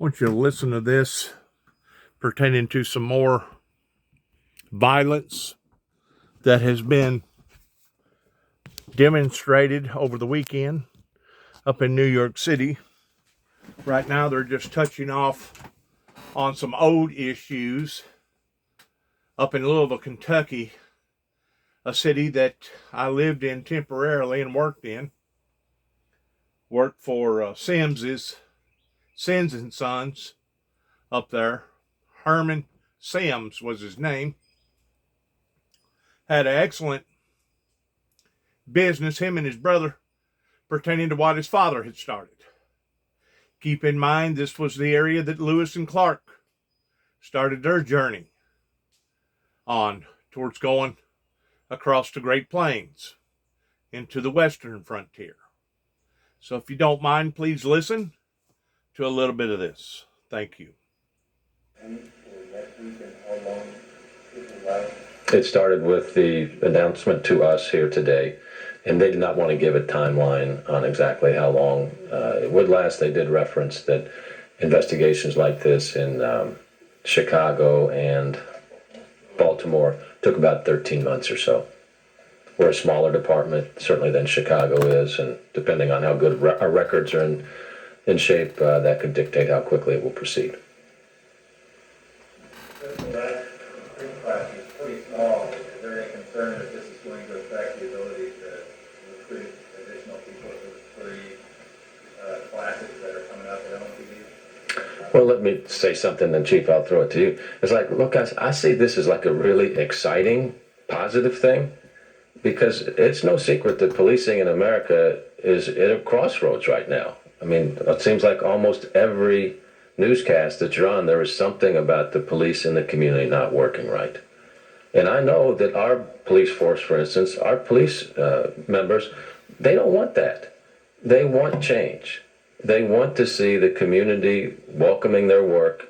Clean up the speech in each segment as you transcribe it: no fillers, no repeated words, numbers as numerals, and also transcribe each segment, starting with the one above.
want you to listen to this pertaining to some more violence that has been demonstrated over the weekend up in New York City. Right now, they're just touching off on some old issues up in Louisville, Kentucky, a city that I lived in temporarily and worked in. Worked for Sins and Sons up there. Herman Sims was his name. Had an excellent business, him and his brother, pertaining to what his father had started. Keep in mind, this was the area that Lewis and Clark started their journey on towards going across the Great Plains into the western frontier. So if you don't mind, please listen to a little bit of this. Thank you. It started with the announcement to us here today, and they did not want to give a timeline on exactly how long it would last. They did reference that investigations like this in Chicago and Baltimore took about 13 months or so. We're a smaller department, certainly than Chicago is, and depending on how good our records are in shape, that could dictate how quickly it will proceed. That class is pretty small. Is there any concern that this is going to affect the ability to recruit additional people for the three classes that are coming up at LMPD? Well, let me say something, then Chief, I'll throw it to you. It's like, look, guys, I see this as like a really exciting, positive thing, because it's no secret that policing in America is at a crossroads right now. I mean, it seems like almost every newscast that you're on, there is something about the police in the community not working right. And I know that our police force, for instance, our police members, they don't want that. They want change. They want to see the community welcoming their work,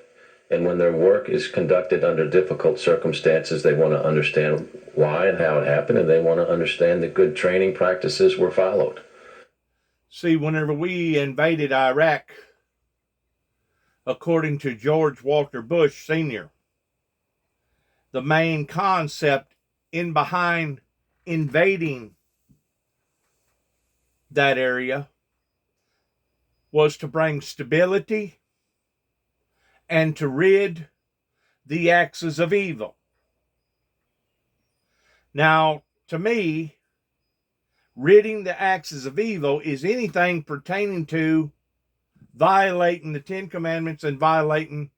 and when their work is conducted under difficult circumstances, they want to understand why and how it happened, and they want to understand that good training practices were followed. See, whenever we invaded Iraq, according to George Walker Bush Sr., the main concept in behind invading that area was to bring stability and to rid the axis of evil. Now, to me, ridding the axis of evil is anything pertaining to violating the Ten Commandments and violating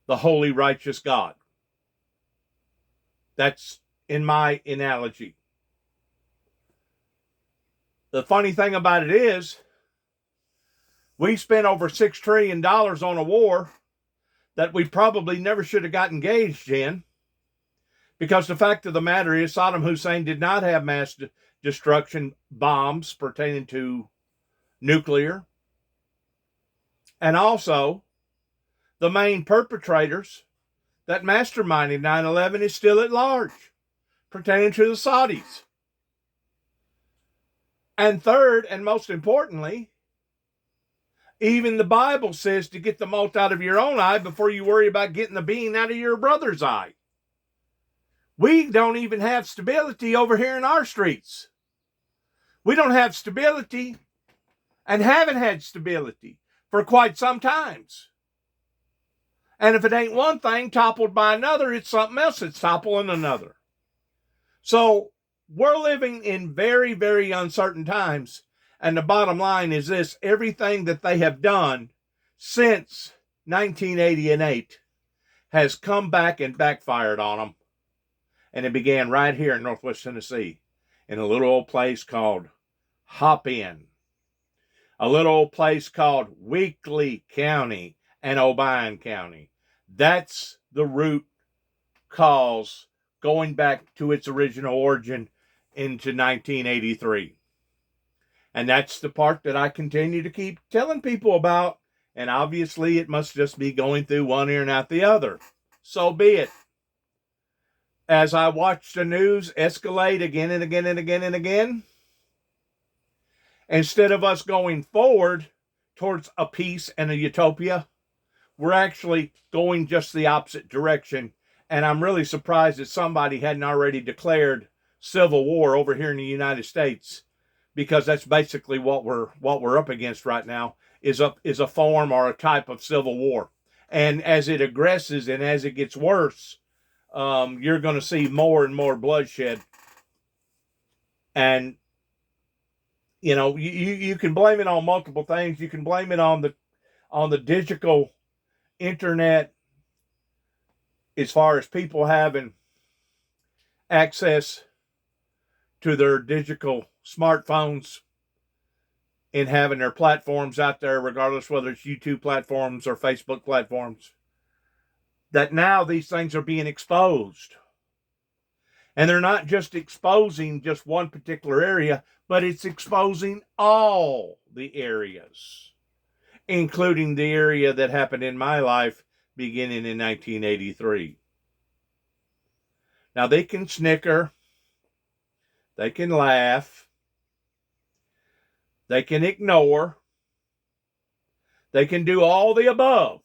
the holy, righteous God. That's in my analogy. The funny thing about it is, we spent over $6 trillion on a war that we probably never should have got engaged in, because the fact of the matter is Saddam Hussein did not have mass destruction bombs pertaining to nuclear. And also, the main perpetrators that masterminded 9/11 is still at large, pertaining to the Saudis. And third, and most importantly, even the Bible says to get the mote out of your own eye before you worry about getting the beam out of your brother's eye. We don't even have stability over here in our streets. We don't have stability and haven't had stability for quite some times. And if it ain't one thing toppled by another, it's something else that's toppling another. So we're living in very, very uncertain times. And the bottom line is this: everything that they have done since 1988 has come back and backfired on them. And it began right here in Northwest Tennessee, in a little old place called Hop-In, a little old place called Weakley County and Obion County. That's the root cause, going back to its original origin into 1983. And that's the part that I continue to keep telling people about. And obviously it must just be going through one ear and out the other. So be it. As I watch the news escalate again and again and again and again, instead of us going forward towards a peace and a utopia. We're actually going just the opposite direction. And I'm really surprised that somebody hadn't already declared civil war over here in the United States, because that's basically what we're up against right now, is a form or a type of civil war. And as it aggresses and as it gets worse, you're going to see more and more bloodshed. And you can blame it on multiple things. You can blame it on the digital internet, as far as people having access to their digital smartphones and having their platforms out there, regardless whether it's YouTube platforms or Facebook platforms, that now these things are being exposed. And they're not just exposing just one particular area, but it's exposing all the areas, including the area that happened in my life beginning in 1983. Now, they can snicker, they can laugh, they can ignore, they can do all the above.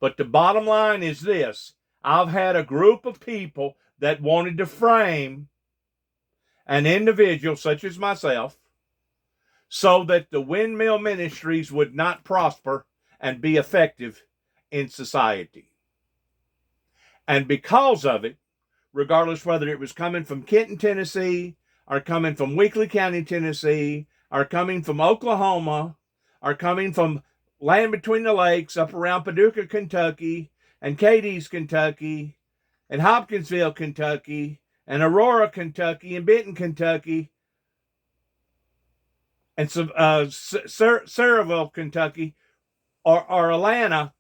But the bottom line is this: I've had a group of people that wanted to frame an individual such as myself so that the windmill ministries would not prosper and be effective in society. And because of it, regardless whether it was coming from Kenton, Tennessee, or coming from Weakley County, Tennessee, or coming from Oklahoma, or coming from land between the lakes up around Paducah, Kentucky, and Cadiz, Kentucky, and Hopkinsville, Kentucky, and Aurora, Kentucky, and Benton, Kentucky, and Saraville, Kentucky, or Atlanta,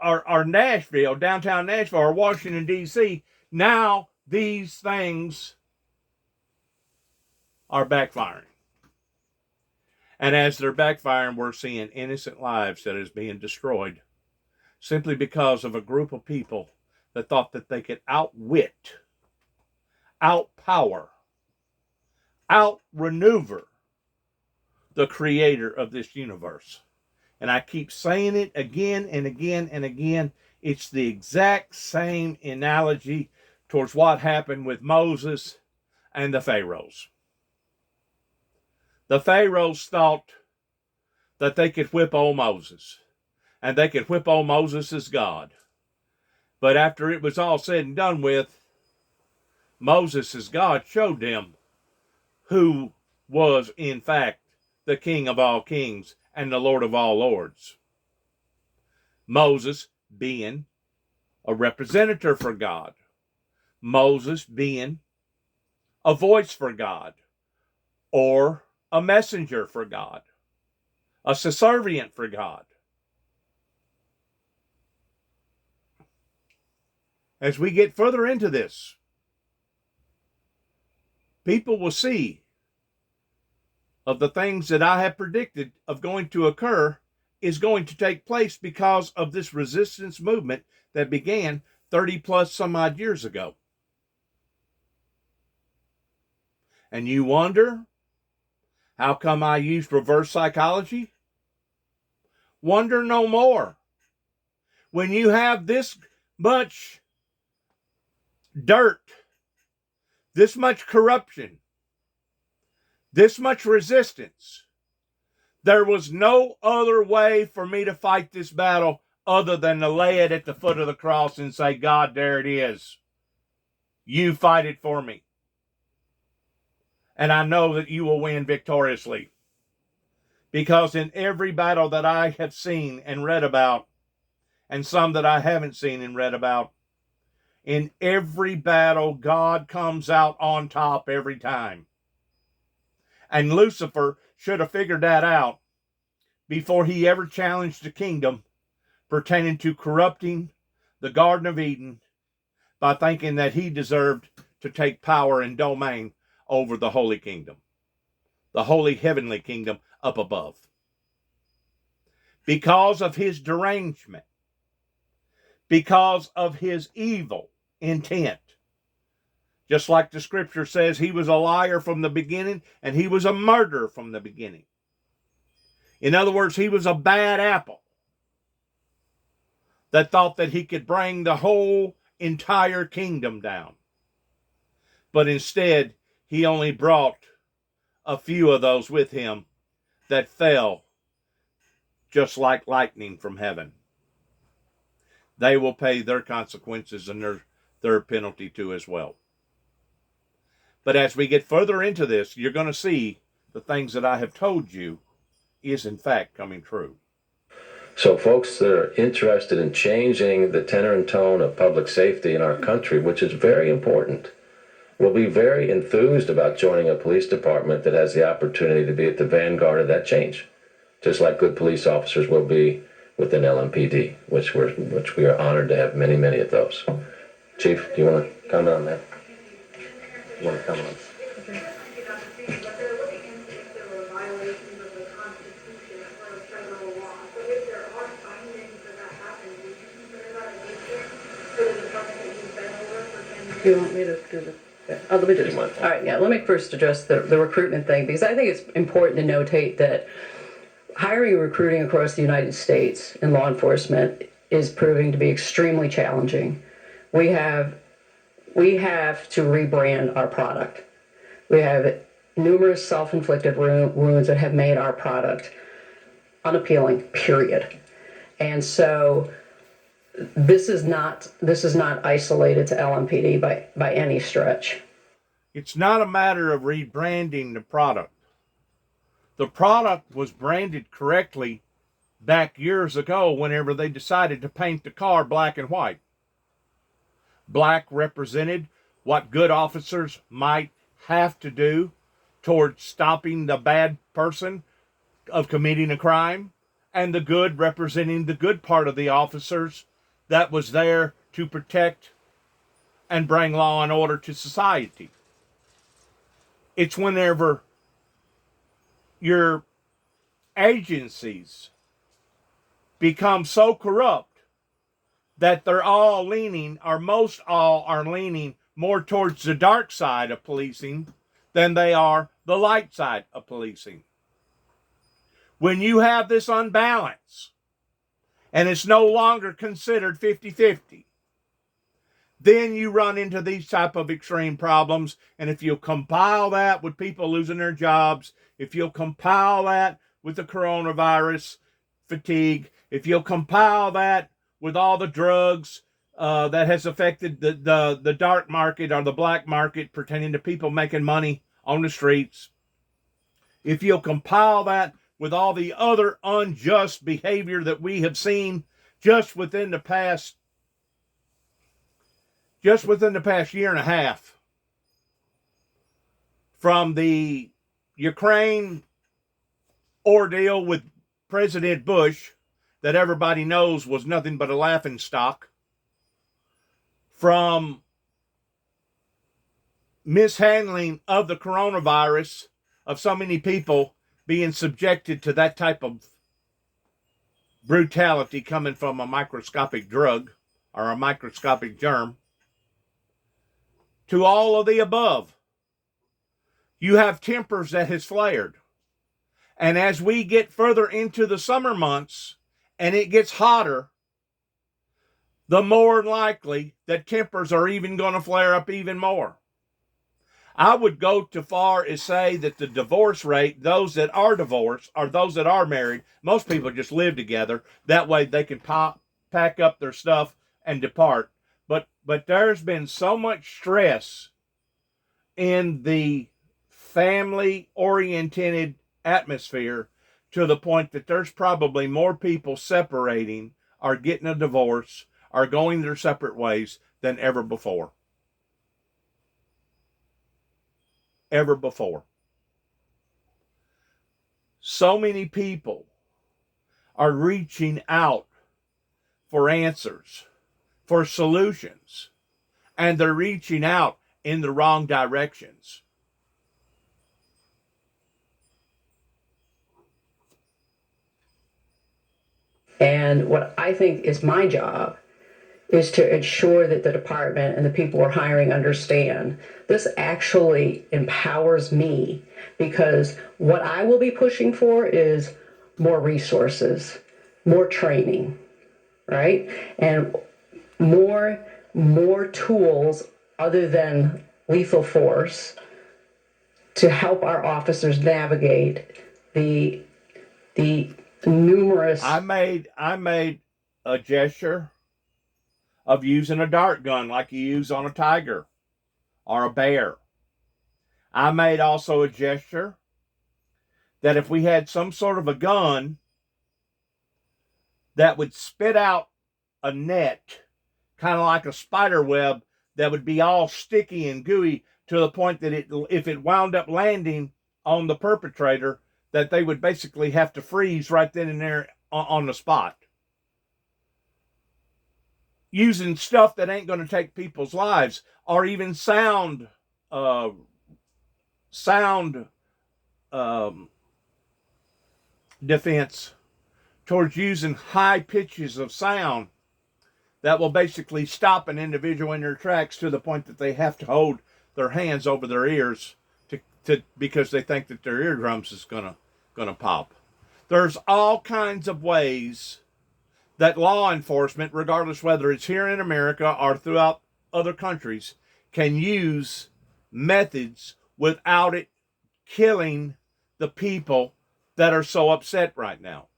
or Nashville, downtown Nashville, or Washington, D.C., now these things are backfiring. And as they're backfiring, we're seeing innocent lives that is being destroyed simply because of a group of people that thought that they could outwit, outpower, outmaneuver the creator of this universe. And I keep saying it again and again and again. It's the exact same analogy towards what happened with Moses and the Pharaohs. The Pharaohs thought that they could whip old Moses, and they could whip old Moses as God. But after it was all said and done with, Moses as God showed them who was in fact the King of all kings and the Lord of all lords. Moses being a representative for God. Moses being a voice for God, or a messenger for God, a subservient for God. As we get further into this, people will see of the things that I have predicted of going to occur is going to take place because of this resistance movement that began 30 plus some odd years ago. And you wonder, how come I used reverse psychology? Wonder no more. When you have this much dirt, this much corruption, this much resistance, there was no other way for me to fight this battle other than to lay it at the foot of the cross and say, God, there it is. You fight it for me. And I know that you will win victoriously. Because in every battle that I have seen and read about, and some that I haven't seen and read about, in every battle, God comes out on top every time. And Lucifer should have figured that out before he ever challenged the kingdom pertaining to corrupting the Garden of Eden by thinking that he deserved to take power and domain over the holy kingdom, the holy heavenly kingdom up above. Because of his derangement, because of his evil intent. Just like the scripture says, he was a liar from the beginning and he was a murderer from the beginning. In other words, he was a bad apple that thought that he could bring the whole entire kingdom down. But instead, he only brought a few of those with him that fell just like lightning from heaven. They will pay their consequences and their penalty too as well. But as we get further into this, you're going to see the things that I have told you is in fact coming true. So folks that are interested in changing the tenor and tone of public safety in our country, which is very important, will be very enthused about joining a police department that has the opportunity to be at the vanguard of that change, just like good police officers will be within LMPD, which we are honored to have many, many of those. Chief, do you want to comment on that? You want to comment on that? Do you want me to do the? Oh, let me do this. All right, yeah. Let me first address the recruitment thing, because I think it's important to notate that hiring and recruiting across the United States in law enforcement is proving to be extremely challenging. We have to rebrand our product. We have numerous self-inflicted wounds that have made our product unappealing, period. And so this is not isolated to LMPD by any stretch. It's not a matter of rebranding the product. The product was branded correctly back years ago whenever they decided to paint the car black and white. Black represented what good officers might have to do towards stopping the bad person of committing a crime, and the good representing the good part of the officers that was there to protect and bring law and order to society. It's whenever your agencies become so corrupt that they're all leaning, or most all are leaning more towards the dark side of policing than they are the light side of policing. When you have this unbalance, and it's no longer considered 50-50, then you run into these type of extreme problems. And if you compile that with people losing their jobs, if you'll compile that with the coronavirus fatigue, if you'll compile that with all the drugs that has affected the dark market or the black market pertaining to people making money on the streets, if you'll compile that with all the other unjust behavior that we have seen just within the past year and a half, from the Ukraine ordeal with President Bush, that everybody knows was nothing but a laughingstock, from mishandling of the coronavirus, of so many people being subjected to that type of brutality coming from a microscopic drug or a microscopic germ, to all of the above. You have tempers that has flared. And as we get further into the summer months and it gets hotter, the more likely that tempers are even going to flare up even more. I would go too far as say that the divorce rate, those that are divorced or those that are married, most people just live together. That way they can pack up their stuff and depart. But there's been so much stress in the family-oriented atmosphere to the point that there's probably more people separating or getting a divorce or going their separate ways than ever before. Ever before. So many people are reaching out for answers, for solutions, and they're reaching out in the wrong directions. And what I think is my job is to ensure that the department and the people we're hiring understand this actually empowers me, because what I will be pushing for is more resources, more training, right? And more tools other than lethal force to help our officers navigate the numerous. I made a gesture of using a dart gun like you use on a tiger or a bear. I made also a gesture that if we had some sort of a gun that would spit out a net, kind of like a spider web, that would be all sticky and gooey to the point that if it wound up landing on the perpetrator, that they would basically have to freeze right then and there on the spot. Using stuff that ain't going to take people's lives, or even sound defense towards using high pitches of sound that will basically stop an individual in their tracks to the point that they have to hold their hands over their ears to because they think that their eardrums is gonna pop. There's all kinds of ways that law enforcement, regardless whether it's here in America or throughout other countries, can use methods without it killing the people that are so upset right now.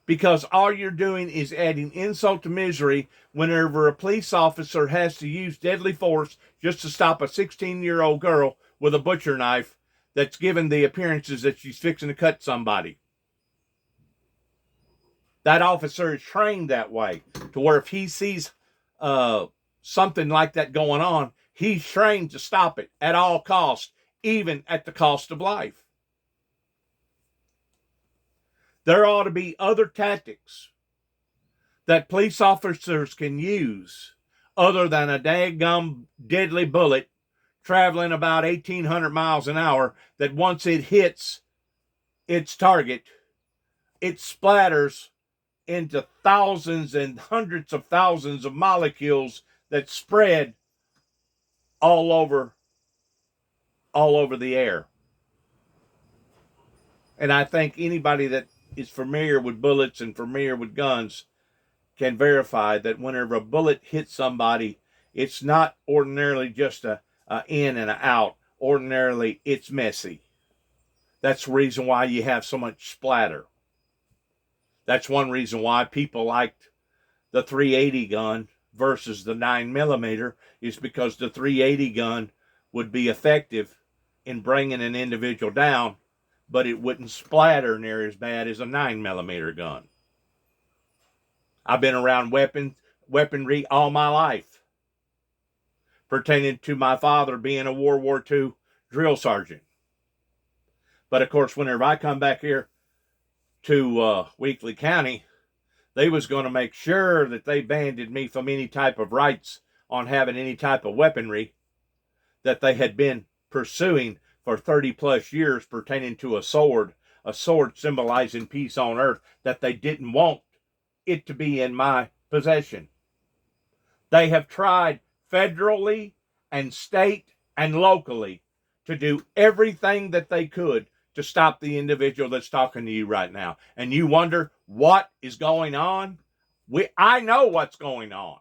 Because all you're doing is adding insult to misery whenever a police officer has to use deadly force just to stop a 16-year-old girl with a butcher knife that's given the appearances that she's fixing to cut somebody. That officer is trained that way, to where if he sees something like that going on, he's trained to stop it at all costs, even at the cost of life. There ought to be other tactics that police officers can use other than a daggum deadly bullet traveling about 1,800 miles an hour, that once it hits its target, it splatters into thousands and hundreds of thousands of molecules that spread all over the air. And I think anybody that is familiar with bullets and familiar with guns can verify that whenever a bullet hits somebody, it's not ordinarily just a in and a out. Ordinarily, it's messy. That's the reason why you have so much splatter. That's one reason why people liked the 380 gun versus the 9mm, is because the 380 gun would be effective in bringing an individual down, but it wouldn't splatter near as bad as a 9mm gun. I've been around weaponry all my life, pertaining to my father being a World War II drill sergeant. But of course, whenever I come back here to Weakley County, they was going to make sure that they banded me from any type of rights on having any type of weaponry that they had been pursuing for 30 plus years pertaining to a sword symbolizing peace on earth, that they didn't want it to be in my possession. They have tried federally and state and locally to do everything that they could to stop the individual that's talking to you right now. And you wonder what is going on? I know what's going on.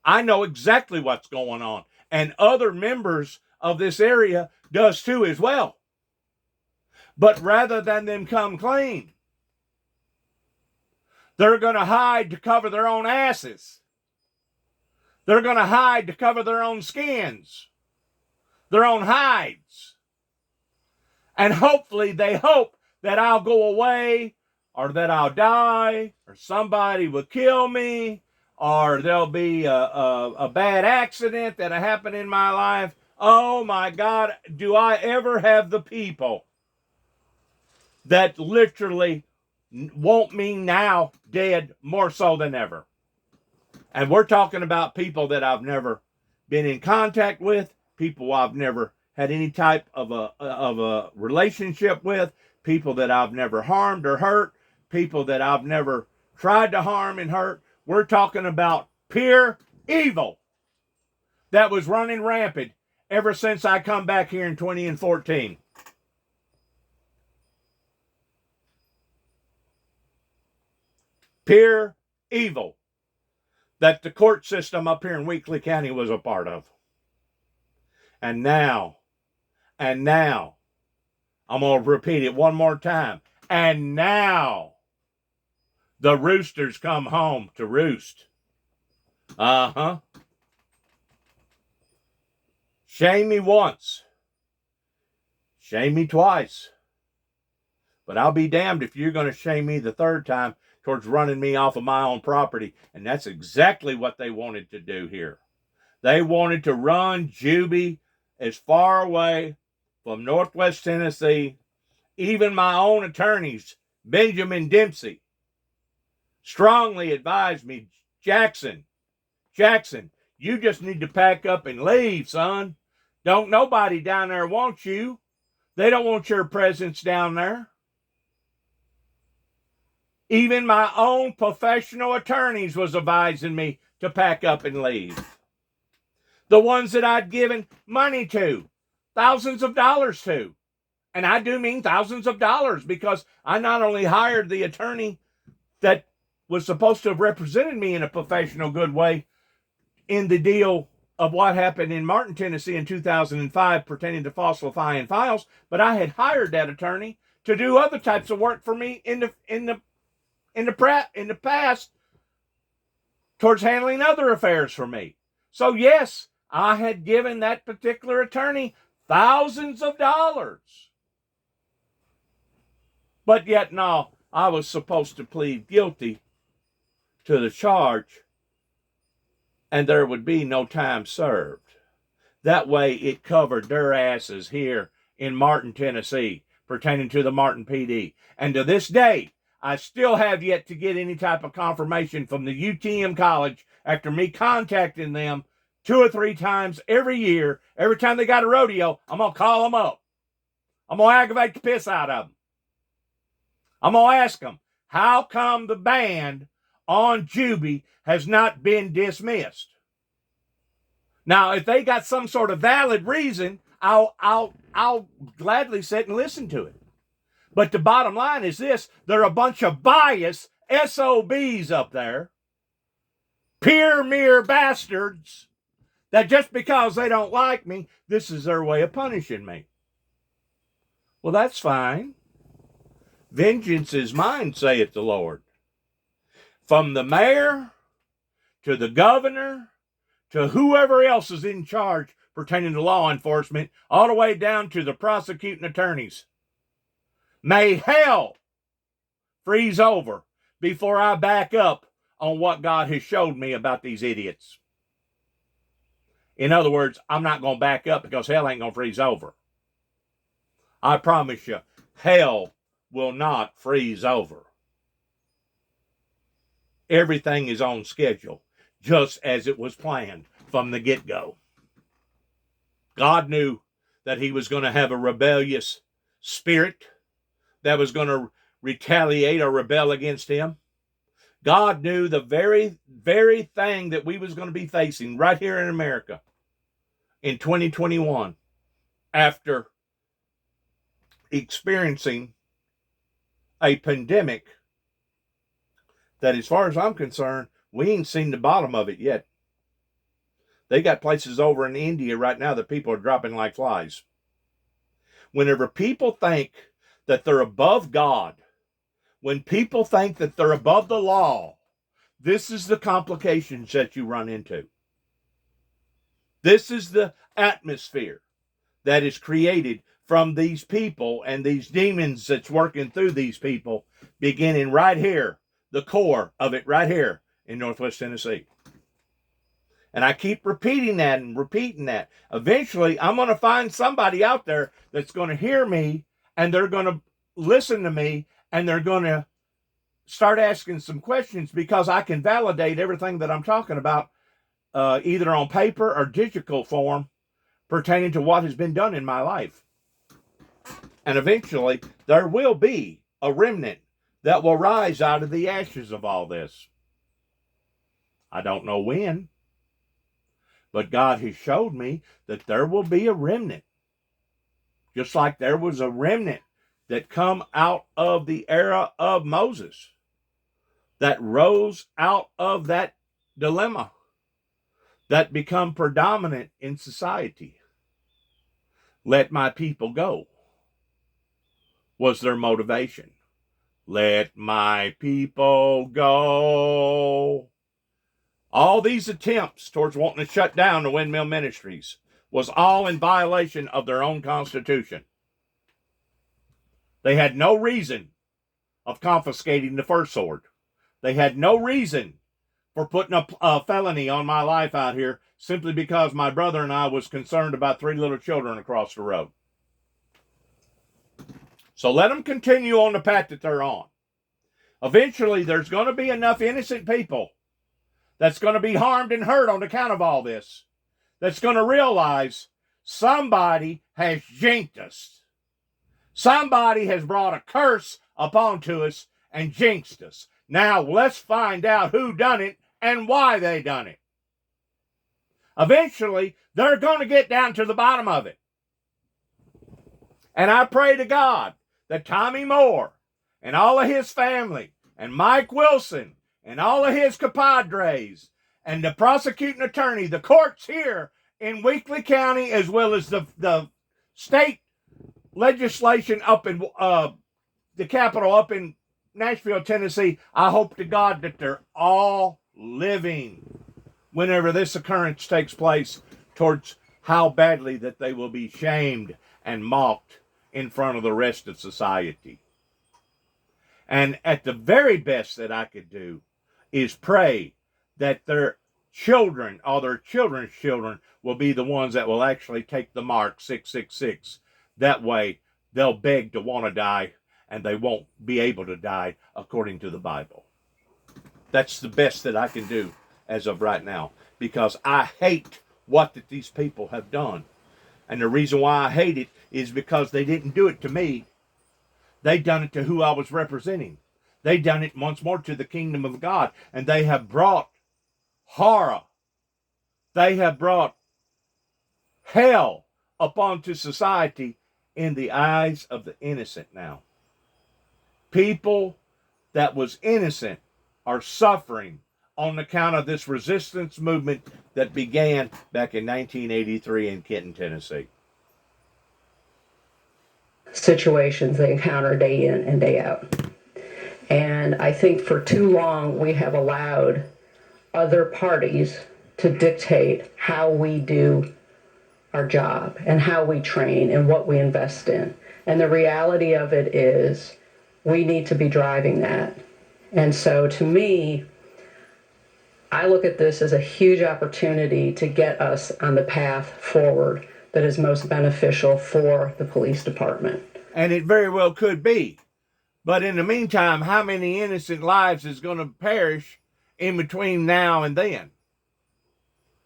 I know exactly what's going on. And other members of this area does too as well. But rather than them come clean, they're going to hide to cover their own asses. They're going to hide to cover their own skins, their own hides. And hopefully they hope that I'll go away, or that I'll die, or somebody will kill me, or there'll be a bad accident that'll happen in my life. Oh my God, do I ever have the people that literally want me now dead more so than ever. And we're talking about people that I've never been in contact with, people I've never had any type of a relationship with, people that I've never harmed or hurt, people that I've never tried to harm and hurt. We're talking about pure evil that was running rampant ever since I come back here in 2014. Pure evil that the court system up here in Weakley County was a part of. And now, I'm going to repeat it one more time. And now, the roosters come home to roost. Uh-huh. Shame me once. Shame me twice. But I'll be damned if you're going to shame me the third time towards running me off of my own property. And that's exactly what they wanted to do here. They wanted to run Juby as far away from Northwest Tennessee. Even my own attorneys, Benjamin Dempsey, strongly advised me, Jackson, you just need to pack up and leave, son. Don't nobody down there want you. They don't want your presence down there. Even my own professional attorneys was advising me to pack up and leave. The ones that I'd given money to, thousands of dollars to. And I do mean thousands of dollars, because I not only hired the attorney that was supposed to have represented me in a professional, good way in the deal of what happened in Martin, Tennessee in 2005 pertaining to falsifying files, but I had hired that attorney to do other types of work for me in the past towards handling other affairs for me. So yes, I had given that particular attorney thousands of dollars. But yet, no, I was supposed to plead guilty to the charge, and there would be no time served. That way, it covered their asses here in Martin, Tennessee, pertaining to the Martin PD. And to this day, I still have yet to get any type of confirmation from the UTM college after me contacting them 2 or 3 times every year. Every time they got a rodeo, I'm going to call them up. I'm going to aggravate the piss out of them. I'm going to ask them, how come the ban on Juby has not been dismissed? Now, if they got some sort of valid reason, I'll gladly sit and listen to it. But the bottom line is this: they're a bunch of biased SOBs up there, mere bastards, that just because they don't like me, this is their way of punishing me. Well, that's fine. Vengeance is mine, saith the Lord. From the mayor to the governor to whoever else is in charge pertaining to law enforcement, all the way down to the prosecuting attorneys. May hell freeze over before I back up on what God has showed me about these idiots. In other words, I'm not going to back up because hell ain't going to freeze over. I promise you, hell will not freeze over. Everything is on schedule, just as it was planned from the get-go. God knew that he was going to have a rebellious spirit that was going to retaliate or rebel against him. God knew the very thing that we was going to be facing right here in America in 2021 after experiencing a pandemic that, as far as I'm concerned, we ain't seen the bottom of it yet. They got places over in India right now that people are dropping like flies. Whenever people think that they're above God, when people think that they're above the law, this is the complications that you run into. This is the atmosphere that is created from these people and these demons that's working through these people, beginning right here, the core of it right here in Northwest Tennessee. And I keep repeating that and repeating that. Eventually, I'm going to find somebody out there that's going to hear me, and they're going to listen to me, and they're going to start asking some questions, because I can validate everything that I'm talking about, either on paper or digital form, pertaining to what has been done in my life. And eventually, there will be a remnant that will rise out of the ashes of all this. I don't know when, but God has showed me that there will be a remnant. Just like there was a remnant that come out of the era of Moses. that rose out of that dilemma that become predominant in society. Let my people go was their motivation. Let my people go. All these attempts towards wanting to shut down the windmill ministries was all in violation of their own constitution. They had no reason of confiscating the first sword. They had no reason for putting a felony on my life out here simply because my brother and I was concerned about 3 little children across the road. So let them continue on the path that they're on. Eventually, there's going to be enough innocent people that's going to be harmed and hurt on account of all this, that's going to realize somebody has jinxed us. Somebody has brought a curse upon to us and jinxed us. Now let's find out who done it and why they done it. Eventually, they're going to get down to the bottom of it. And I pray to God that Tommy Moore and all of his family and Mike Wilson and all of his compadres and the prosecuting attorney, the courts here in Weakley County, as well as the state legislation up in the Capitol up in Nashville, Tennessee, I hope to God that they're all living whenever this occurrence takes place, towards how badly that they will be shamed and mocked in front of the rest of society. And at the very best that I could do is pray that their children or their children's children will be the ones that will actually take the mark 666. That way they'll beg to want to die, and they won't be able to die according to the Bible. That's the best that I can do as of right now, because I hate what that these people have done. And the reason why I hate it is because they didn't do it to me. They done it to who I was representing. They done it once more to the kingdom of God. And they have brought horror. They have brought hell upon to society in the eyes of the innocent now. People that was innocent are suffering on account of this resistance movement that began back in 1983 in Kenton, Tennessee. Situations they encounter day in and day out. And I think for too long we have allowed other parties to dictate how we do our job and how we train and what we invest in. And the reality of it is we need to be driving that. And so to me, I look at this as a huge opportunity to get us on the path forward that is most beneficial for the police department. And it very well could be. But in the meantime, how many innocent lives is going to perish in between now and then?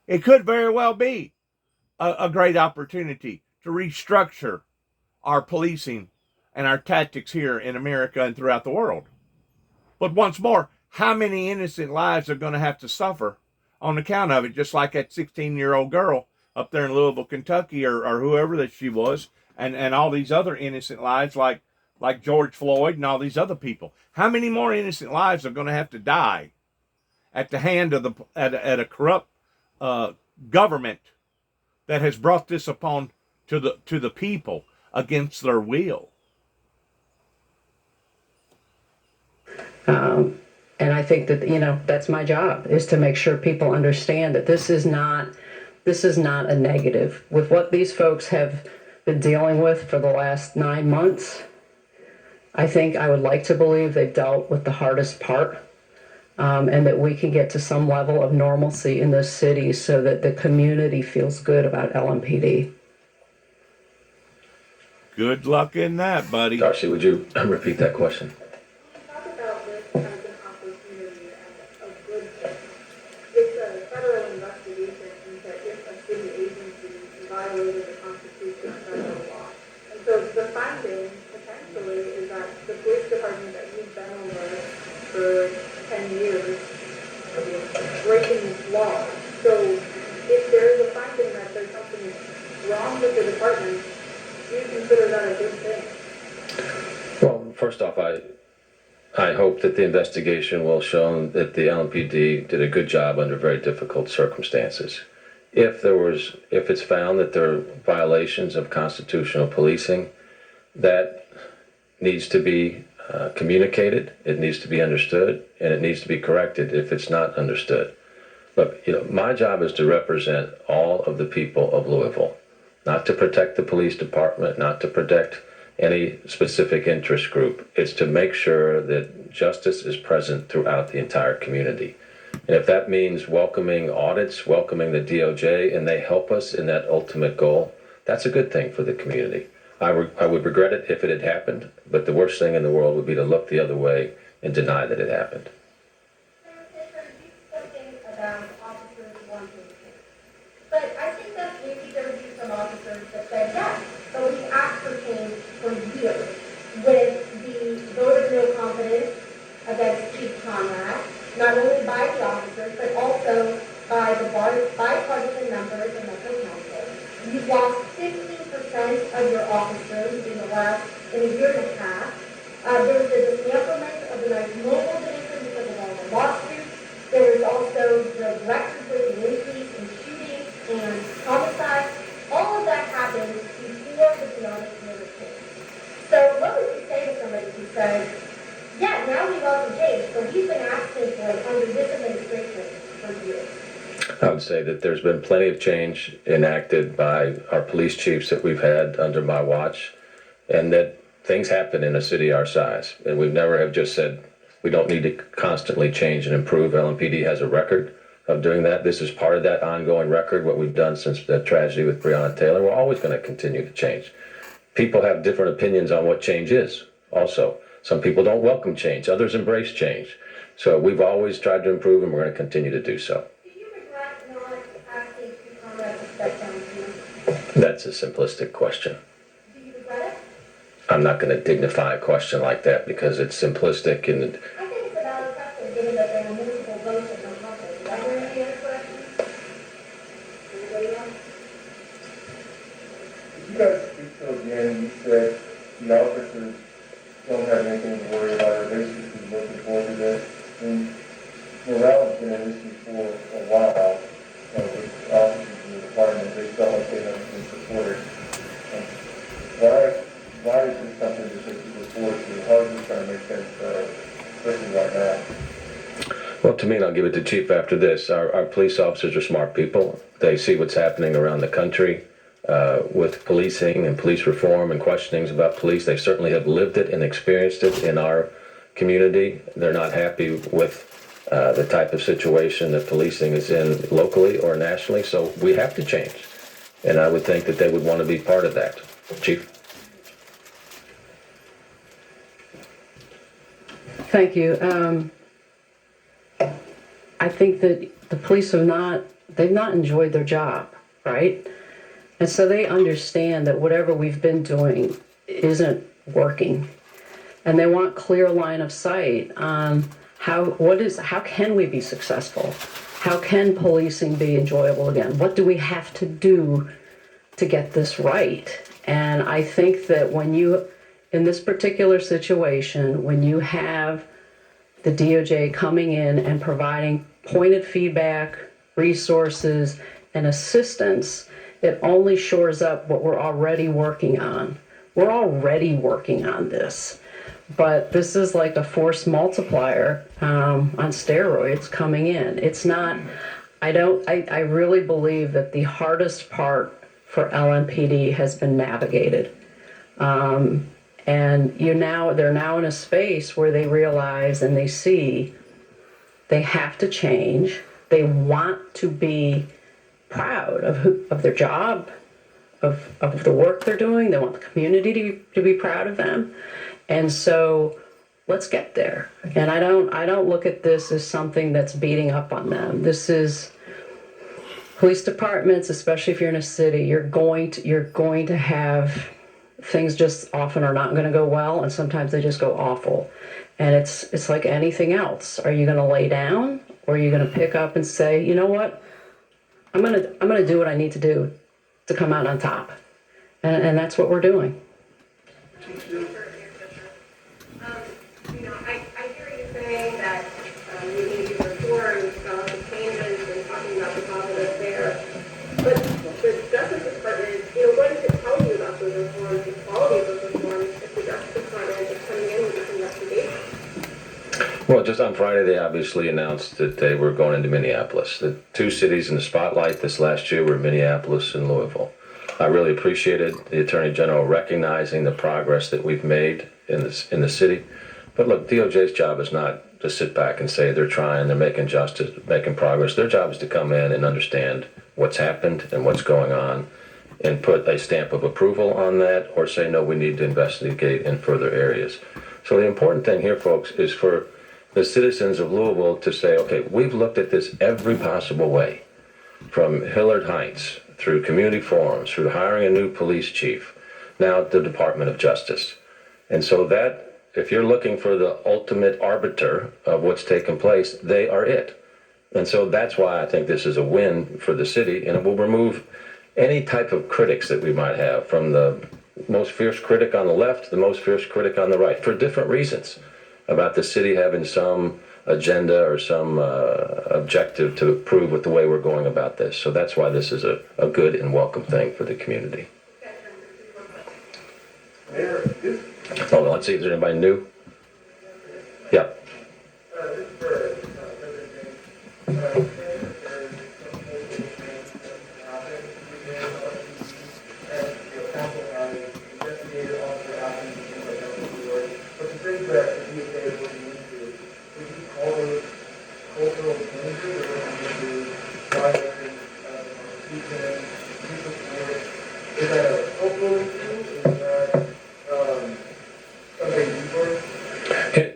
It could very well be a great opportunity to restructure our policing and our tactics here in America and throughout the world. But once more, how many innocent lives are going to have to suffer on account of it? Just like that 16-year-old girl up there in Louisville, Kentucky, or whoever that she was, and all these other innocent lives like George Floyd and all these other people. How many more innocent lives are going to have to die at the hand of at a corrupt government that has brought this upon to the people against their will? And I think that, that's my job, is to make sure people understand that this is not a negative. With what these folks have been dealing with for the last 9 months, I think I would like to believe they've dealt with the hardest part, and that we can get to some level of normalcy in this city so that the community feels good about LMPD. Good luck in that, buddy. Darcy, would you repeat that question? Talk about this as an opportunity and a good thing. It's a federal investigation into if a city agency violated the Constitution or federal law. And so the finding, potentially, is that the police department that you've been over for 10 years is breaking laws. So if there is a finding that there's something wrong with the department, do you consider that a good thing? Well, first off, I hope that the investigation will show that the LMPD did a good job under very difficult circumstances. If it's found that there are violations of constitutional policing, that needs to be communicated, it needs to be understood, and it needs to be corrected if it's not understood. Look, my job is to represent all of the people of Louisville, not to protect the police department, not to protect any specific interest group. It's to make sure that justice is present throughout the entire community. And if that means welcoming audits, welcoming the DOJ, and they help us in that ultimate goal, that's a good thing for the community. I would regret it if it had happened, but the worst thing in the world would be to look the other way and deny that it happened. About officers wanting to. But I think that maybe there would be some officers that said yes, but we asked for change for years with the vote of no confidence against Chief Conrad, not only by the officers, but also by the bipartisan members of Metro Council. You've lost 15% of your officers in a year and a half. There was a dismantlement of the night mobile division because of all the lawsuits. There was also the record-breaking increase in shootings and homicides. All of that happened before the Deanna Taylor case. So what would you say to somebody who says, yeah, now we welcome change, but we've been asking for it under this administration for years? I would say that there's been plenty of change enacted by our police chiefs that we've had under my watch, and that things happen in a city our size. And we've never have just said, we don't need to constantly change and improve. LMPD has a record of doing that. This is part of that ongoing record, what we've done since the tragedy with Breonna Taylor. We're always going to continue to change. People have different opinions on what change is also. Some people don't welcome change. Others embrace change. So we've always tried to improve, and we're going to continue to do so. Do you regret not asking Chief Conrad to step down too? That's a simplistic question. Do you regret it? I'm not going to dignify a question like that because it's simplistic and I think it's a valid question, given that there are municipal votes that don't happen. Is there any other questions? Anybody else? You guys speak to again, you said the officers don't have anything to worry about, or they should be looking forward to this. And morale has been an issue for a while with officers in the department. They felt like they haven't been supported. Why is this something that they should look forward to? How is this going to make sense, especially right now? well, to me, and I'll give it to Chief after this, our police officers are smart people. They see what's happening around the country with policing and police reform and questionings about police. They certainly have lived it and experienced it in our community. They're not happy with the type of situation that policing is in locally or nationally, so we have to change. And I would think that they would want to be part of that. Chief? Thank you. I think that the police they've not enjoyed their job, right? And so they understand that whatever we've been doing isn't working. And they want clear line of sight on how can we be successful? How can policing be enjoyable again? What do we have to do to get this right? And I think that in this particular situation, when you have the DOJ coming in and providing pointed feedback, resources, and assistance, it only shores up what we're already working on. We're already working on this, but this is like a force multiplier on steroids coming in. It's not, I really believe that the hardest part for LMPD has been navigated. And they're now in a space where they realize and they see they have to change. They want to be proud of their job, of the work they're doing. They want the community to be proud of them. And so let's get there. And I don't look at this as something that's beating up on them. This is police departments, especially if you're in a city, you're going to have things just often are not going to go well, and sometimes they just go awful. And it's like anything else. Are you going to lay down, or are you going to pick up and say, you know what, I'm going to do what I need to do to come out on top, and that's what we're doing. I Well, just on Friday, they obviously announced that they were going into Minneapolis. The two cities in the spotlight this last year were Minneapolis and Louisville. I really appreciated the Attorney General recognizing the progress that we've made in the city. But look, DOJ's job is not to sit back and say they're trying, they're making justice, making progress. Their job is to come in and understand what's happened and what's going on and put a stamp of approval on that or say, no, we need to investigate in further areas. So the important thing here, folks, is for the citizens of Louisville to say, okay, we've looked at this every possible way, from Hillard Heights, through community forums, through hiring a new police chief, now the Department of Justice. And so that, if you're looking for the ultimate arbiter of what's taken place, they are it. And so that's why I think this is a win for the city, and it will remove any type of critics that we might have, from the most fierce critic on the left to the most fierce critic on the right, for different reasons, about the city having some agenda or some objective to prove with the way we're going about this. So that's why this is a good and welcome thing for the community. Hold on, let's see, is there anybody new? Yeah.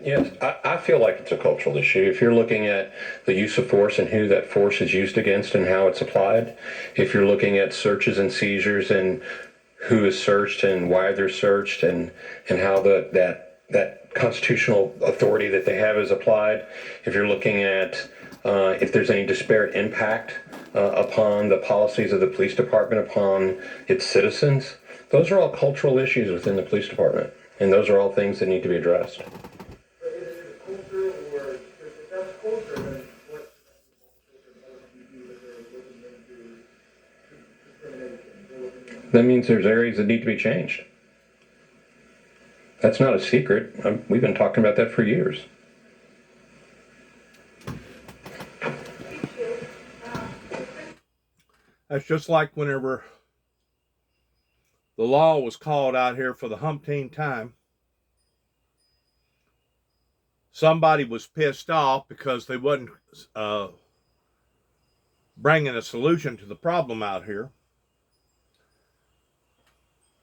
Yes, I feel like it's a cultural issue. If you're looking at the use of force and who that force is used against and how it's applied, if you're looking at searches and seizures and who is searched and why they're searched and how that constitutional authority that they have is applied, if you're looking at if there's any disparate impact upon the policies of the police department upon its citizens, those are all cultural issues within the police department, and those are all things that need to be addressed. That means there's areas that need to be changed. That's not a secret. We've been talking about that for years. That's just like whenever the law was called out here for the umpteenth time. Somebody was pissed off because they wasn't bringing a solution to the problem out here.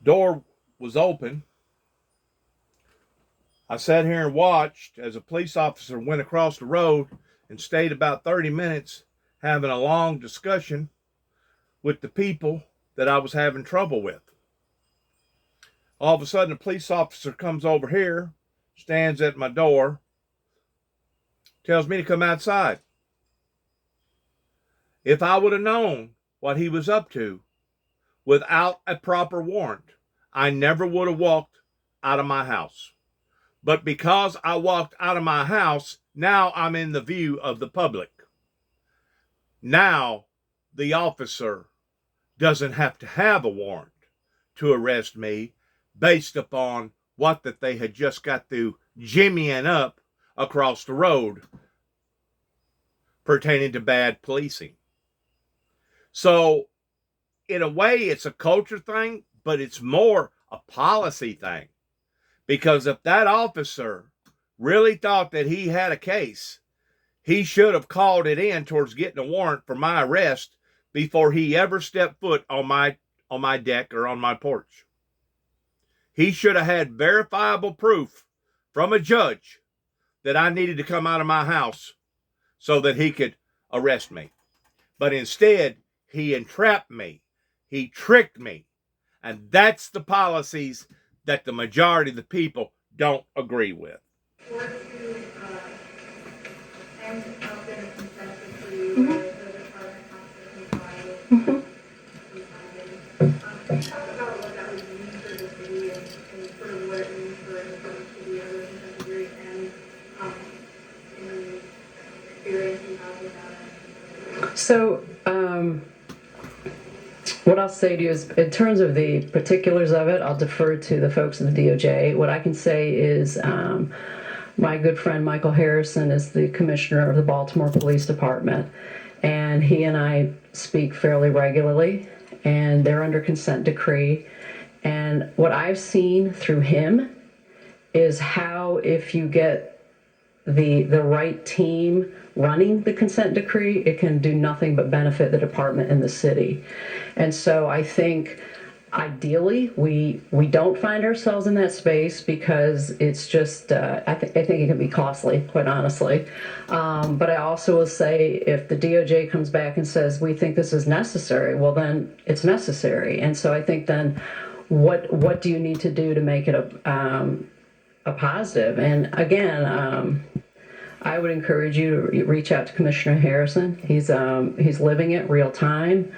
Door was open. I sat here and watched as a police officer went across the road and stayed about 30 minutes having a long discussion with the people that I was having trouble with. All of a sudden, a police officer comes over here, stands at my door, tells me to come outside. If I would have known what he was up to without a proper warrant, I never would have walked out of my house. But because I walked out of my house, now I'm in the view of the public. Now the officer doesn't have to have a warrant to arrest me based upon what that they had just got through jimmying up across the road pertaining to bad policing. So, in a way, it's a culture thing, but it's more a policy thing. Because if that officer really thought that he had a case, he should have called it in towards getting a warrant for my arrest before he ever stepped foot on my deck or on my porch. He should have had verifiable proof from a judge that I needed to come out of my house so that he could arrest me. But instead, he entrapped me. He tricked me. And that's the policies that the majority of the people don't agree with. Or to end up in a consensus for you where the department has to comply with these findings. Can you talk about what that would mean for the city and sort of what it means for the city or the consent degree and any experience you have with that? So, what I'll say to you is, in terms of the particulars of it, I'll defer to the folks in the DOJ. What I can say is, my good friend Michael Harrison is the commissioner of the Baltimore Police Department, and he and I speak fairly regularly, and they're under consent decree. And what I've seen through him is how, if you get the right team running the consent decree, it can do nothing but benefit the department and the city. And so I think ideally we don't find ourselves in that space, because it's just I think it can be costly, quite honestly. But I also will say, if the DOJ comes back and says we think this is necessary, well, then it's necessary. And so I think then what do you need to do to make it a positive? And again, I would encourage you to reach out to Commissioner Harrison. He's living it real time.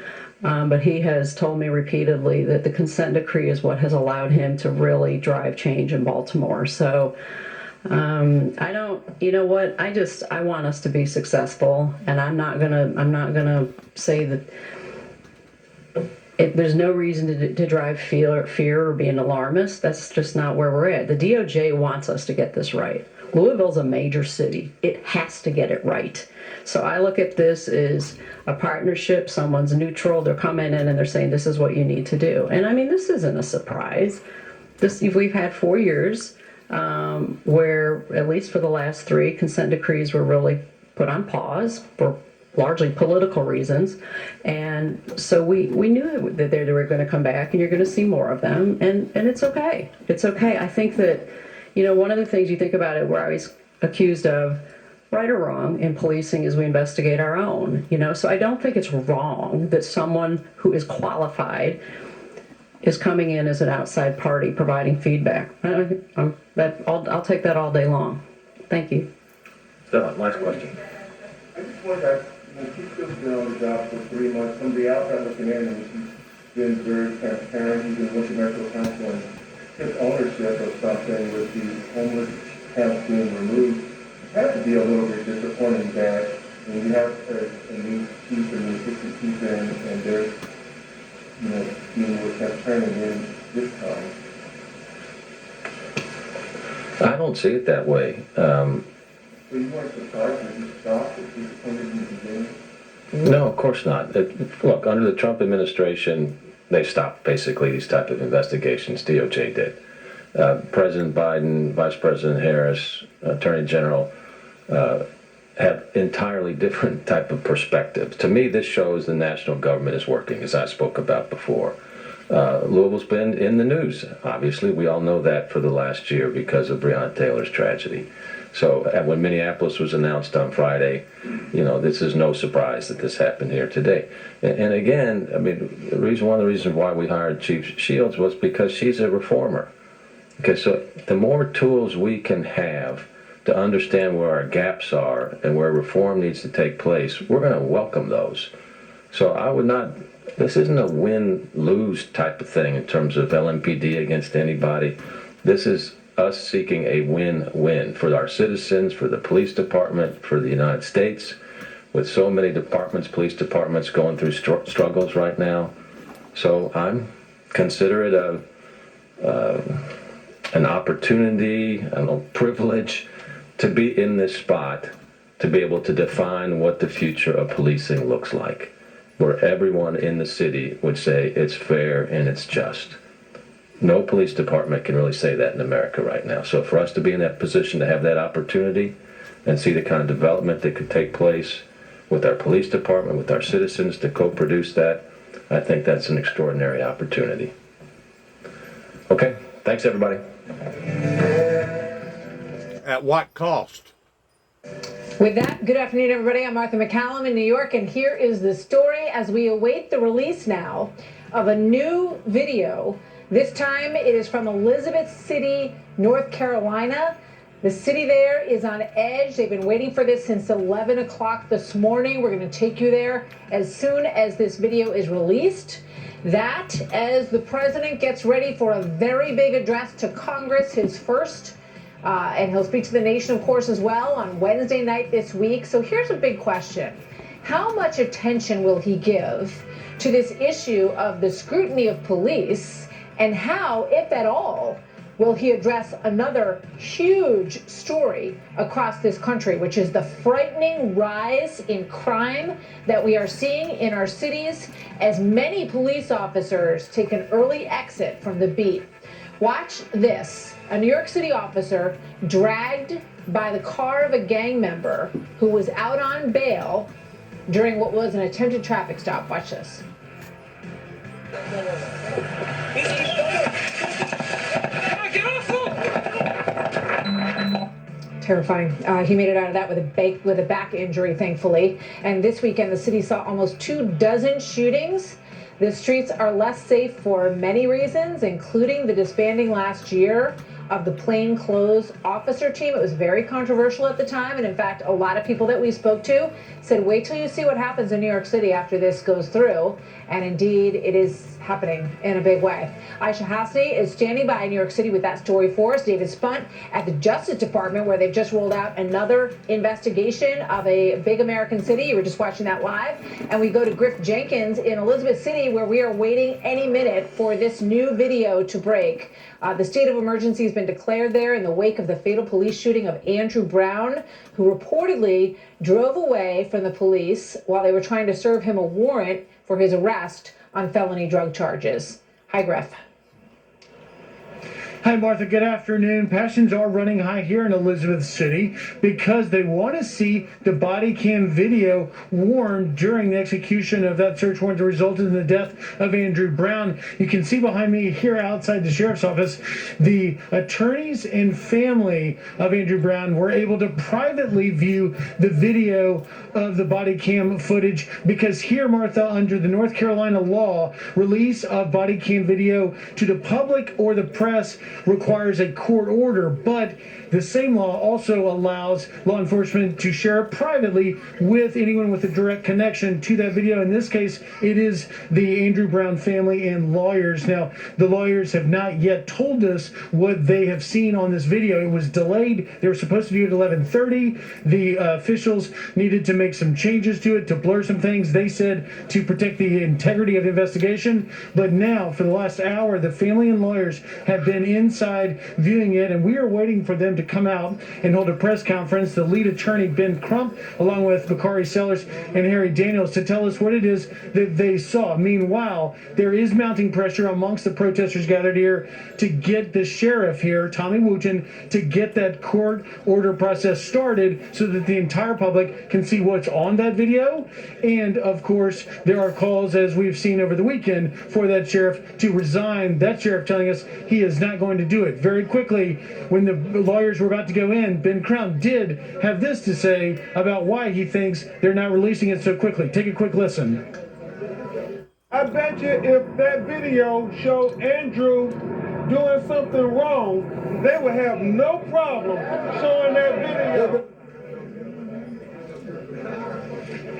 But he has told me repeatedly that the consent decree is what has allowed him to really drive change in Baltimore. So I don't, you know what? I want us to be successful, and I'm not gonna say that there's no reason to drive fear or be an alarmist. That's just not where we're at. The DOJ wants us to get this right. Louisville's a major city. It has to get it right. So I look at this as a partnership. Someone's neutral. They're coming in and they're saying, this is what you need to do. And I mean, this isn't a surprise. We've had 4 years where, at least for the last 3, consent decrees were really put on pause for largely political reasons. And so we knew that they were going to come back, and you're going to see more of them. And it's okay. It's okay. I think that, one of the things you think about it, we're always accused of, right or wrong, in policing, is we investigate our own. So I don't think it's wrong that someone who is qualified is coming in as an outside party providing feedback. I'll take that all day long. Thank you. Dylan, last question. I just want to ask, Keith's been on the job for 3 months. From the outside looking in, and he's been very transparent. He's been with the Medical Council, and his ownership of something with the homeless camps being removed. It has to be a little bit disappointing that when you have a new chief and new assistant chief in, and they're, being more transparent in this time. I don't see it that way. So you weren't surprised that you stopped or disappointed in the beginning? No, of course not. Look, under the Trump administration, they stopped basically these type of investigations. DOJ did. President Biden, Vice President Harris, Attorney General have entirely different type of perspectives. To me, this shows the national government is working, as I spoke about before. Louisville's been in the news. Obviously, we all know that for the last year because of Breonna Taylor's tragedy. So when Minneapolis was announced on Friday, this is no surprise that this happened here today. And again, I mean, one of the reasons why we hired Chief Shields was because she's a reformer. Okay, so the more tools we can have to understand where our gaps are and where reform needs to take place, we're going to welcome those. So I would not, this isn't a win-lose type of thing in terms of LMPD against anybody. This is us seeking a win-win for our citizens, for the police department, for the United States, with so many departments, police departments going through struggles right now. So I'm consider it an opportunity, a privilege to be in this spot, to be able to define what the future of policing looks like, where everyone in the city would say it's fair and it's just. No police department can really say that in America right now. So for us to be in that position, to have that opportunity and see the kind of development that could take place with our police department, with our citizens, to co-produce that, I think that's an extraordinary opportunity. Okay, thanks everybody. At what cost? With that, good afternoon, everybody. I'm Martha McCallum in New York, and here is the story as we await the release now of a new video. This time it is from Elizabeth City, North Carolina. The city there is on edge. They've been waiting for this since 11 o'clock this morning. We're going to take you there as soon as this video is released. That, as the president gets ready for a very big address to Congress, his first, and he'll speak to the nation, of course, as well on Wednesday night this week. So here's a big question. How much attention will he give to this issue of the scrutiny of police, and how, if at all, will he address another huge story across this country, which is the frightening rise in crime that we are seeing in our cities as many police officers take an early exit from the beat. Watch this. A New York City officer dragged by the car of a gang member who was out on bail during what was an attempted traffic stop. Watch this. Terrifying. He made it out of that with a back injury, thankfully. And this weekend, the city saw almost 24 shootings. The streets are less safe for many reasons, including the disbanding last year of the plainclothes officer team. It was very controversial at the time. And in fact, a lot of people that we spoke to said, wait till you see what happens in New York City after this goes through. And indeed, it is happening in a big way. Aisha Hasni is standing by in New York City with that story for us. David Spunt at the Justice Department, where they've just rolled out another investigation of a big American city. You were just watching that live. And we go to Griff Jenkins in Elizabeth City, where we are waiting any minute for this new video to break. The state of emergency has been declared there in the wake of the fatal police shooting of Andrew Brown, who reportedly drove away from the police while they were trying to serve him a warrant for his arrest on felony drug charges. Hi, Griff. Hi, Martha. Good afternoon. Passions are running high here in Elizabeth City because they want to see the body cam video worn during the execution of that search warrant that resulted in the death of Andrew Brown. You can see behind me here outside the sheriff's office, the attorneys and family of Andrew Brown were able to privately view the video of the body cam footage because here, Martha, under the North Carolina law, release of body cam video to the public or the press requires a court order, but the same law also allows law enforcement to share it privately with anyone with a direct connection to that video. In this case, it is the Andrew Brown family and lawyers. Now, the lawyers have not yet told us what they have seen on this video. It was delayed. They were supposed to view it at 11:30. The officials needed to make some changes to it to blur some things. They said to protect the integrity of the investigation. But now, for the last hour, the family and lawyers have been inside viewing it, and we are waiting for them to come out and hold a press conference. The lead attorney, Ben Crump, along with Bakari Sellers and Harry Daniels, to tell us what it is that they saw. Meanwhile, there is mounting pressure amongst the protesters gathered here to get the sheriff here, Tommy Wooten, to get that court order process started so that the entire public can see what's on that video. And of course, there are calls, as we've seen over the weekend, for that sheriff to resign. That sheriff telling us he is not going to do it. Very quickly, when the lawyers were about to go in, Ben Crump did have this to say about why he thinks they're not releasing it so quickly. Take a quick listen. I bet you if that video showed Andrew doing something wrong, they would have no problem showing that video.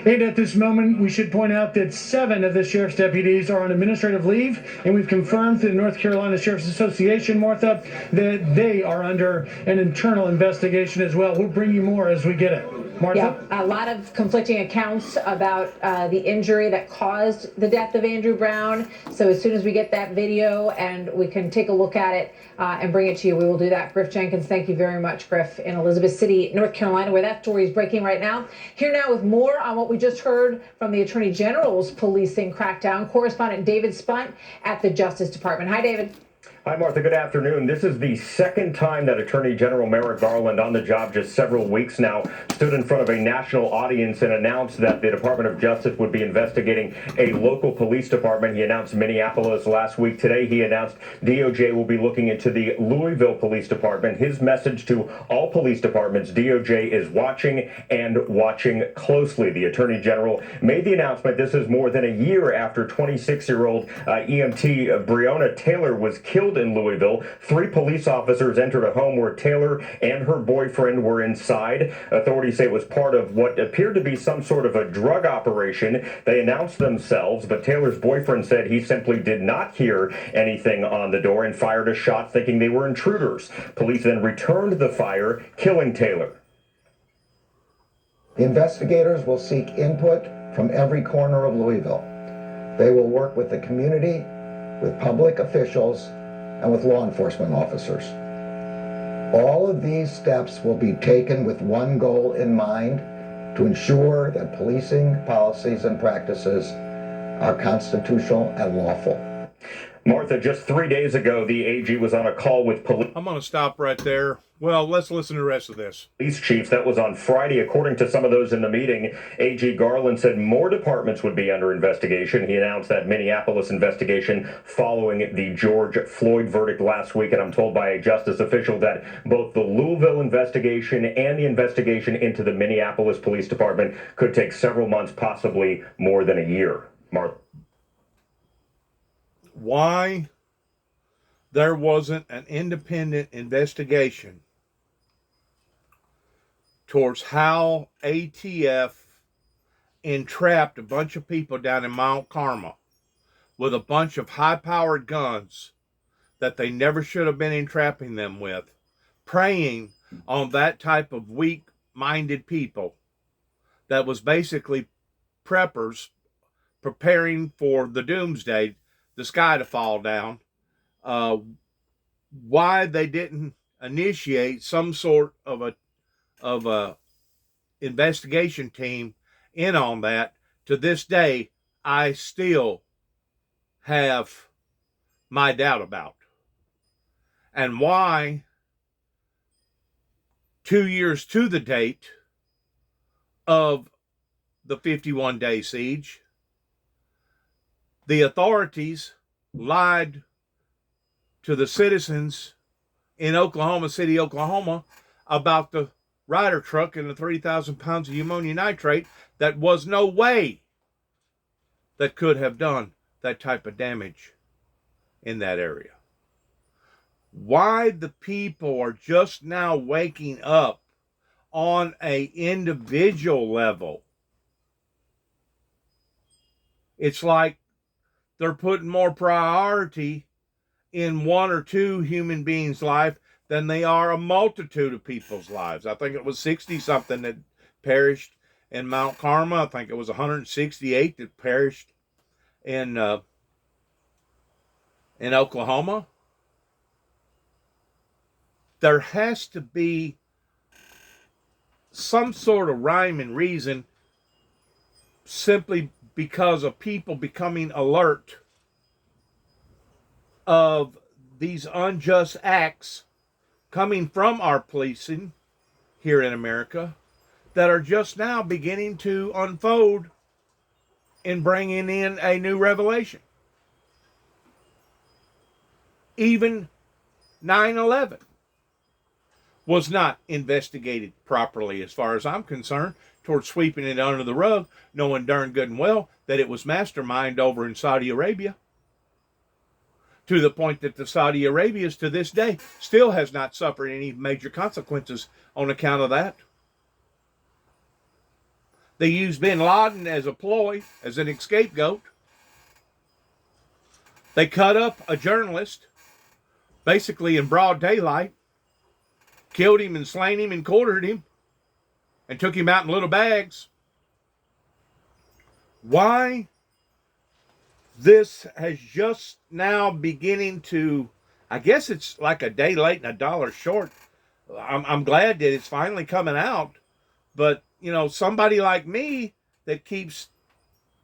And at this moment, we should point out that 7 of the sheriff's deputies are on administrative leave, and we've confirmed through the North Carolina Sheriff's Association, Martha, that they are under an internal investigation as well. We'll bring you more as we get it. Martha? Yeah, a lot of conflicting accounts about the injury that caused the death of Andrew Brown. So as soon as we get that video and we can take a look at it and bring it to you, we will do that. Griff Jenkins, thank you very much, Griff, in Elizabeth City, North Carolina, where that story is breaking right now. Here now with more on what we just heard from the Attorney General's policing crackdown, correspondent David Spunt at the Justice Department. Hi, David. Hi, Martha. Good afternoon. This is the second time that Attorney General Merrick Garland, on the job just several weeks now, stood in front of a national audience and announced that the Department of Justice would be investigating a local police department. He announced Minneapolis last week. Today, he announced DOJ will be looking into the Louisville Police Department. His message to all police departments: DOJ is watching and watching closely. The Attorney General made the announcement. This is more than a year after 26-year-old EMT Breonna Taylor was killed in Louisville. 3 police officers entered a home where Taylor and her boyfriend were inside. Authorities say it was part of what appeared to be some sort of a drug operation. They announced themselves, but Taylor's boyfriend said he simply did not hear anything on the door and fired a shot thinking they were intruders. Police then returned the fire, killing Taylor. The investigators will seek input from every corner of Louisville. They will work with the community, with public officials, and with law enforcement officers. All of these steps will be taken with one goal in mind: to ensure that policing policies and practices are constitutional and lawful. Martha, just 3 days ago, the AG was on a call with police. I'm going to stop right there. Well, let's listen to the rest of this. Police chiefs. That was on Friday. According to some of those in the meeting, AG Garland said more departments would be under investigation. He announced that Minneapolis investigation following the George Floyd verdict last week. And I'm told by a justice official that both the Louisville investigation and the investigation into the Minneapolis Police Department could take several months, possibly more than a year. Martha. Why there wasn't an independent investigation towards how ATF entrapped a bunch of people down in Mount Carmel with a bunch of high-powered guns that they never should have been entrapping them with, preying on that type of weak-minded people that was basically preppers preparing for the doomsday, the sky to fall down. Why they didn't initiate some sort of a investigation team in on that, to this day, I still have my doubt about. And why 2 years to the date of the 51-day siege, the authorities lied to the citizens in Oklahoma City, Oklahoma, about the Ryder truck and the 3,000 pounds of ammonium nitrate. That was no way that could have done that type of damage in that area. Why the people are just now waking up on a individual level. It's like they're putting more priority in one or two human beings' life than they are a multitude of people's lives. I think it was 60-something that perished in Mount Carmel. I think it was 168 that perished in Oklahoma. There has to be some sort of rhyme and reason, simply because of people becoming alert of these unjust acts coming from our policing here in America that are just now beginning to unfold and bringing in a new revelation. Even 9/11 was not investigated properly, as far as I'm concerned, towards sweeping it under the rug, knowing darn good and well that it was masterminded over in Saudi Arabia, to the point that the Saudi Arabians to this day still has not suffered any major consequences on account of that. They used bin Laden as a ploy, as an scapegoat. They cut up a journalist, basically in broad daylight, killed him and slain him and quartered him, and took him out in little bags. Why this has just now beginning to, I guess it's like a day late and a dollar short. I'm glad that it's finally coming out. But, you know, somebody like me that keeps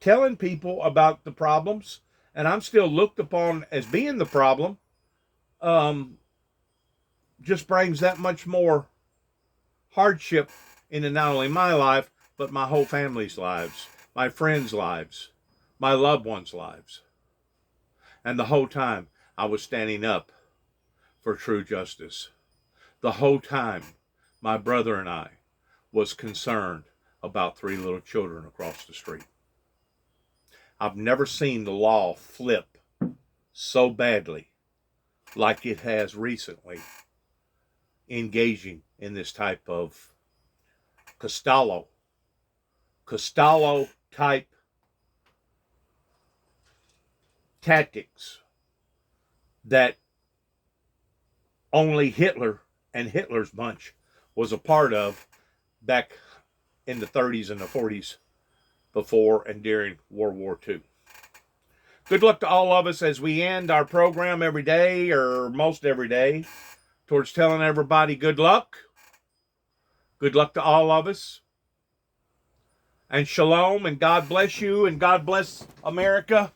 telling people about the problems, and I'm still looked upon as being the problem, just brings that much more hardship into not only my life, but my whole family's lives, my friends' lives, my loved ones' lives. And the whole time I was standing up for true justice. The whole time my brother and I was concerned about 3 little children across the street. I've never seen the law flip so badly like it has recently, engaging in this type of Kristoffo type tactics that only Hitler and Hitler's bunch was a part of back in the 30s and the 40s, before and during World War II. Good luck to all of us as we end our program every day, or most every day, towards telling everybody good luck. Good luck to all of us. And shalom, and God bless you, and God bless America.